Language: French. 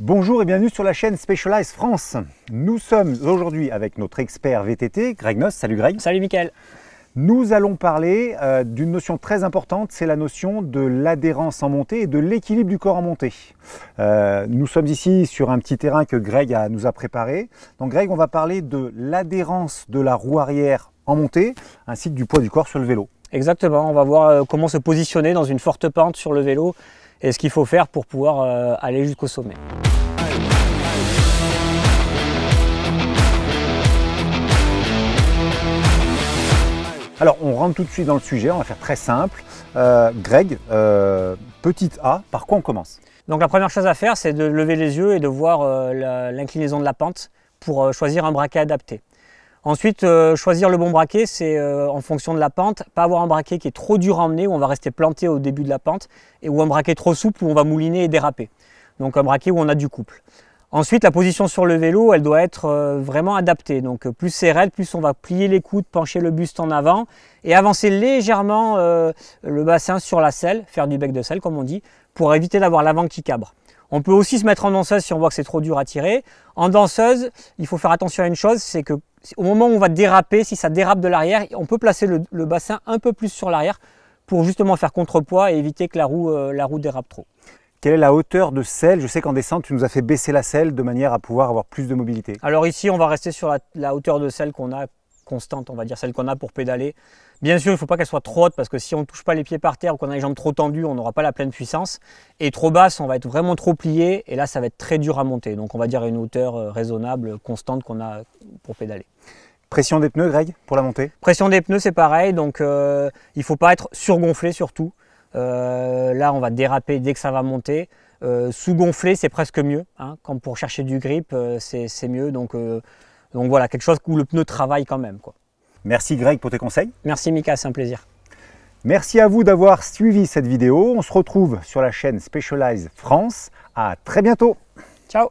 Bonjour et bienvenue sur la chaîne Specialized France. Nous sommes aujourd'hui avec notre expert VTT, Greg Noss. Salut Greg. Salut Mickaël. Nous allons parler d'une notion très importante, c'est la notion de l'adhérence en montée et de l'équilibre du corps en montée. Nous sommes ici sur un petit terrain que Greg nous a préparé. Donc Greg, on va parler de l'adhérence de la roue arrière en montée ainsi que du poids du corps sur le vélo. Exactement, on va voir comment se positionner dans une forte pente sur le vélo et ce qu'il faut faire pour pouvoir aller jusqu'au sommet. Alors on rentre tout de suite dans le sujet, on va faire très simple. Greg, petite A, par quoi on commence? Donc la première chose à faire, c'est de lever les yeux et de voir l'inclinaison de la pente pour choisir un braquet adapté. Ensuite, choisir le bon braquet, c'est en fonction de la pente, pas avoir un braquet qui est trop dur à emmener, où on va rester planté au début de la pente, et un braquet trop souple où on va mouliner et déraper. Donc un braquet où on a du couple. Ensuite, la position sur le vélo, elle doit être vraiment adaptée. Donc plus c'est raide, plus on va plier les coudes, pencher le buste en avant et avancer légèrement le bassin sur la selle, faire du bec de selle comme on dit, pour éviter d'avoir l'avant qui cabre. On peut aussi se mettre en danseuse si on voit que c'est trop dur à tirer. En danseuse, il faut faire attention à une chose, c'est que au moment où on va déraper, si ça dérape de l'arrière, on peut placer le bassin un peu plus sur l'arrière pour justement faire contrepoids et éviter que la roue dérape trop. Quelle est la hauteur de selle? Je sais qu'en descente, tu nous as fait baisser la selle de manière à pouvoir avoir plus de mobilité. Alors ici, on va rester sur la hauteur de selle qu'on a constante, on va dire celle qu'on a pour pédaler. Bien sûr, il ne faut pas qu'elle soit trop haute parce que si on ne touche pas les pieds par terre ou qu'on a les jambes trop tendues, on n'aura pas la pleine puissance. Et trop basse, on va être vraiment trop plié et là, ça va être très dur à monter. Donc on va dire une hauteur raisonnable, constante qu'on a pour pédaler. Pression des pneus, Greg, pour la montée? Pression des pneus, c'est pareil. Donc il ne faut pas être surgonflé surtout. Là, on va déraper dès que ça va monter. Sous-gonflé, c'est presque mieux. Hein. Comme pour chercher du grip, c'est mieux. Donc voilà, quelque chose où le pneu travaille quand même, quoi. Merci Greg pour tes conseils. Merci Mika, c'est un plaisir. Merci à vous d'avoir suivi cette vidéo. On se retrouve sur la chaîne Specialized France. À très bientôt. Ciao.